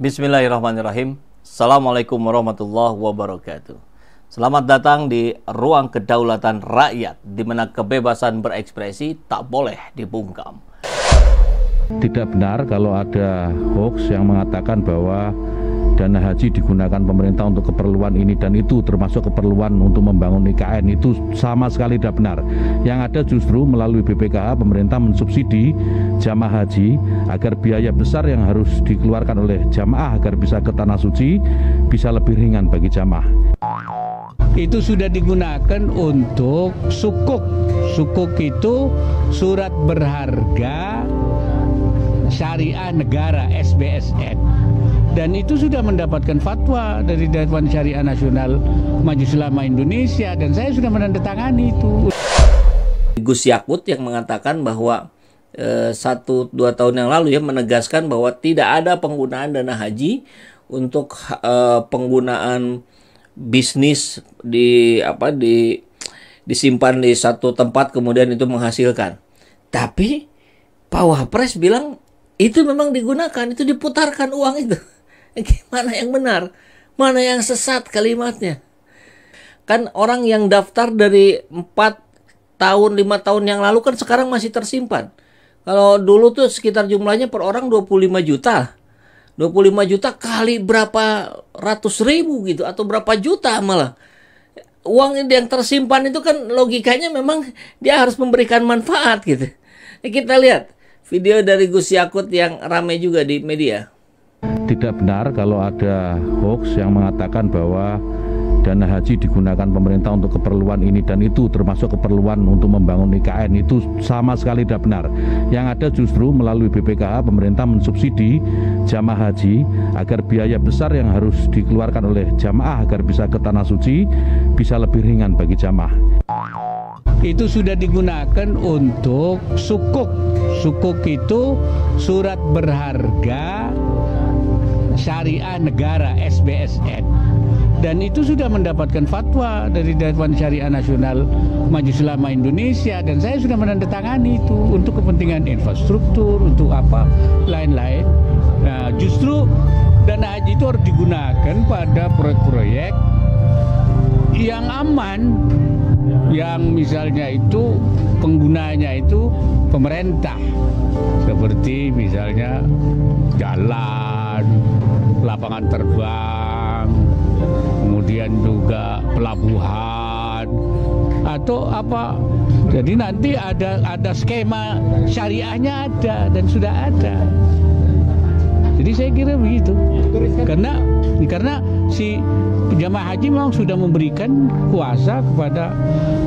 Bismillahirrahmanirrahim. Assalamualaikum warahmatullahi wabarakatuh. Selamat datang di ruang kedaulatan rakyat, di mana kebebasan berekspresi tak boleh dibungkam. Tidak benar kalau ada hoax yang mengatakan bahwa dana haji digunakan pemerintah untuk keperluan ini dan itu, termasuk keperluan untuk membangun IKN. Itu sama sekali tidak benar. Yang ada justru melalui BPKH pemerintah mensubsidi jamaah haji agar biaya besar yang harus dikeluarkan oleh jamaah agar bisa ke tanah suci bisa lebih ringan bagi jamaah. Itu sudah digunakan untuk sukuk. Sukuk itu surat berharga syariah negara, SBSN. Dan itu sudah mendapatkan fatwa dari Dewan Syariah Nasional Majelis Ulama Indonesia, dan saya sudah menandatangani itu. Gus Yakut yang mengatakan bahwa 1-2 tahun yang lalu ya menegaskan bahwa tidak ada penggunaan dana haji untuk penggunaan bisnis disimpan di satu tempat kemudian itu menghasilkan. Tapi Pak Wapres bilang itu memang digunakan, itu diputarkan uang itu. Mana yang benar? Mana yang sesat kalimatnya? Kan orang yang daftar dari 4 tahun, 5 tahun yang lalu kan sekarang masih tersimpan. Kalau dulu tuh sekitar jumlahnya per orang 25 juta. 25 juta kali berapa ratus ribu gitu, atau berapa juta malah. Uang yang tersimpan itu kan logikanya memang dia harus memberikan manfaat gitu. Kita lihat video dari Gus Yakut yang ramai juga di media. Tidak benar kalau ada hoax yang mengatakan bahwa dana haji digunakan pemerintah untuk keperluan ini dan itu, termasuk keperluan untuk membangun IKN. Itu sama sekali tidak benar. Yang ada justru melalui BPKH pemerintah mensubsidi jamaah haji agar biaya besar yang harus dikeluarkan oleh jamaah agar bisa ke tanah suci bisa lebih ringan bagi jamaah. Itu sudah digunakan untuk sukuk. Sukuk itu surat berharga syariah negara, SBSN. Dan itu sudah mendapatkan fatwa dari Dewan Syariah Nasional Majelis Ulama Indonesia, dan saya sudah menandatangani itu untuk kepentingan infrastruktur, untuk apa lain-lain. Nah, justru dana haji itu harus digunakan pada proyek-proyek yang aman, yang misalnya itu penggunanya itu pemerintah, seperti misalnya jalan, lapangan terbang, kemudian juga pelabuhan atau apa. Jadi nanti ada skema syariahnya ada dan sudah ada. Jadi saya kira begitu. Karena si jamaah haji memang sudah memberikan kuasa kepada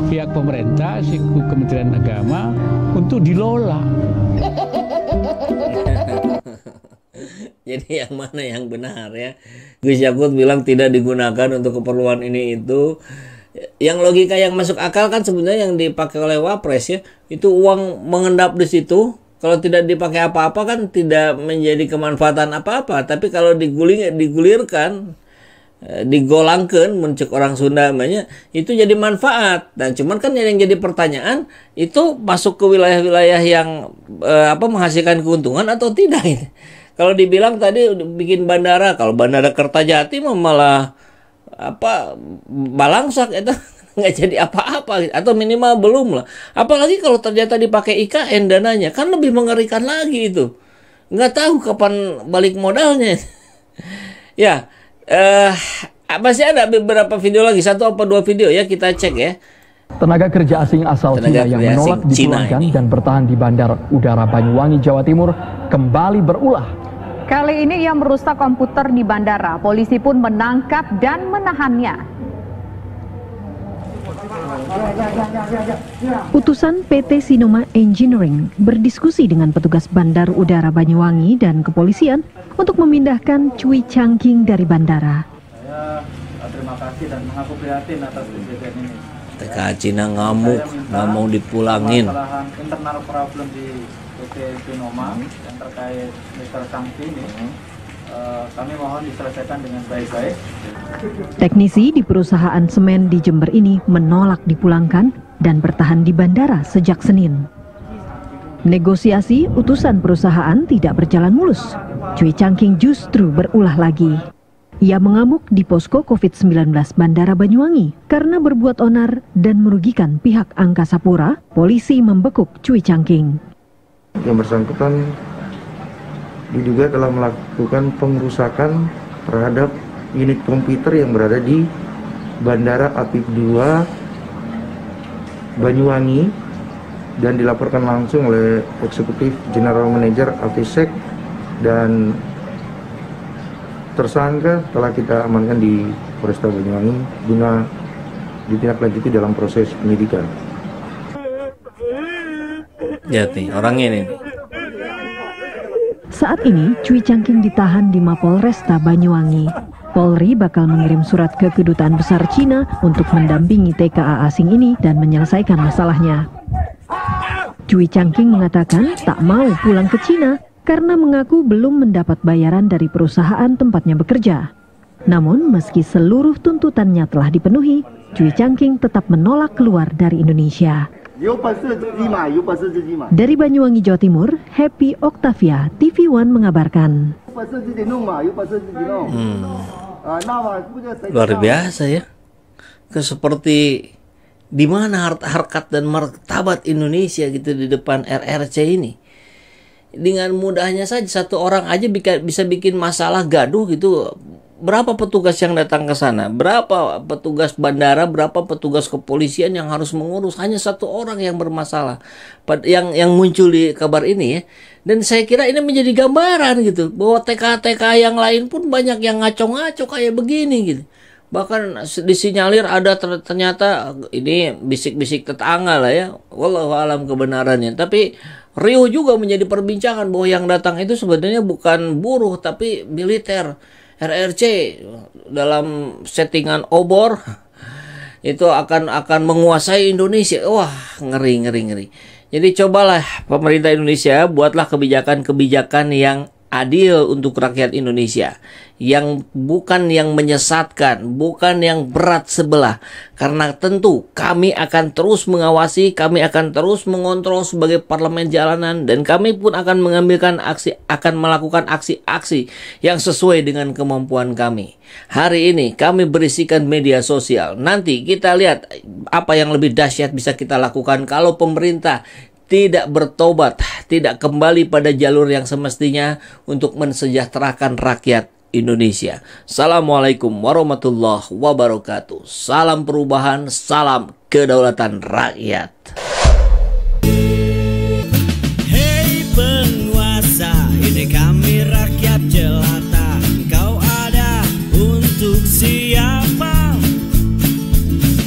pihak pemerintah, si Kementerian Agama untuk dilola. Jadi yang mana yang benar ya? Gus Yakut bilang tidak digunakan untuk keperluan ini itu. Yang logika yang masuk akal kan sebenarnya yang dipakai oleh Wapres ya. Itu uang mengendap di situ. Kalau tidak dipakai apa-apa kan tidak menjadi kemanfaatan apa-apa. Tapi kalau digulirkan, digolangkan, mencek orang Sunda namanya, itu jadi manfaat. Dan cuman kan yang jadi pertanyaan, itu masuk ke wilayah-wilayah yang menghasilkan keuntungan atau tidak? Kalau dibilang tadi bikin bandara, kalau bandara Kertajati malah balangsak itu nggak jadi apa-apa, atau minimal belum lah. Apalagi kalau ternyata dipakai IKN dananya, kan lebih mengerikan lagi itu. Nggak tahu kapan balik modalnya. Ya, masih ada beberapa video lagi, 1 atau 2 video ya, kita cek ya. Tenaga kerja asing asal Cina yang menolak dipulangkan dan bertahan di Bandar Udara Banyuwangi, Jawa Timur kembali berulah. Kali ini ia merusak komputer di bandara. Polisi pun menangkap dan menahannya. Utusan PT Sinoma Engineering berdiskusi dengan petugas Bandar Udara Banyuwangi dan kepolisian untuk memindahkan Cui Changking dari bandara. Saya terima kasih dan mengaku prihatin atas kejadian ini. TK Cina ngamuk, nggak mau dipulangin. Kesalahan internal problem di PT Sinoma yang terkait Mr. Changking ini, kami mohon diselesaikan dengan baik-baik. Teknisi di perusahaan semen di Jember ini menolak dipulangkan dan bertahan di bandara sejak Senin. Negosiasi utusan perusahaan tidak berjalan mulus. Cui Changking justru berulah lagi. Ia mengamuk di posko COVID-19 Bandara Banyuwangi karena berbuat onar dan merugikan pihak Angkasa Pura. Polisi membekuk Cui Changking. Yang bersangkutan diduga telah melakukan pengerusakan terhadap unit komputer yang berada di Bandara Apik 2 Banyuwangi dan dilaporkan langsung oleh Eksekutif General Manager APSEC, dan tersangka telah kita amankan di Polresta Banyuwangi guna ditindaklanjuti dalam proses penyidikan. Lihat nih orangnya nih. Saat ini Cui Changking ditahan di Mapolresta Banyuwangi. Polri bakal mengirim surat ke Kedutaan Besar Cina untuk mendampingi TKA asing ini dan menyelesaikan masalahnya. Cui Changking mengatakan tak mau pulang ke Cina karena mengaku belum mendapat bayaran dari perusahaan tempatnya bekerja. Namun meski seluruh tuntutannya telah dipenuhi, Cui Changking tetap menolak keluar dari Indonesia. Dari Banyuwangi, Jawa Timur, Happy Octavia, TV One mengabarkan. Luar biasa ya. Seperti di mana harkat dan martabat Indonesia gitu di depan RRC ini. Dengan mudahnya saja satu orang aja bisa bikin masalah gaduh gitu. Berapa petugas yang datang ke sana? Berapa petugas bandara? Berapa petugas kepolisian yang harus mengurus? Hanya satu orang yang bermasalah. Yang muncul di kabar ini ya. Dan saya kira ini menjadi gambaran gitu. Bahwa TK-TK yang lain pun banyak yang ngaco-ngaco kayak begini gitu. Bahkan disinyalir ada ternyata ini bisik-bisik tetangga lah ya. Wallahu alam kebenarannya. Tapi riuh juga menjadi perbincangan bahwa yang datang itu sebenarnya bukan buruh tapi militer. RRC dalam settingan obor itu akan menguasai Indonesia. Wah, ngeri. Jadi cobalah pemerintah Indonesia buatlah kebijakan-kebijakan yang adil untuk rakyat Indonesia, yang bukan yang menyesatkan, bukan yang berat sebelah. Karena tentu kami akan terus mengawasi, kami akan terus mengontrol sebagai parlemen jalanan, dan kami pun akan melakukan aksi-aksi yang sesuai dengan kemampuan kami. Hari ini kami berisikan media sosial. Nanti kita lihat apa yang lebih dahsyat bisa kita lakukan kalau pemerintah tidak bertobat, tidak kembali pada jalur yang semestinya untuk mensejahterakan rakyat Indonesia. Assalamualaikum warahmatullahi wabarakatuh. Salam perubahan, salam kedaulatan rakyat. Hei penguasa, ini kami rakyat jelata. Kau ada untuk siapa?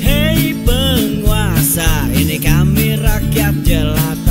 Hei penguasa, ini kami rakyat jelata.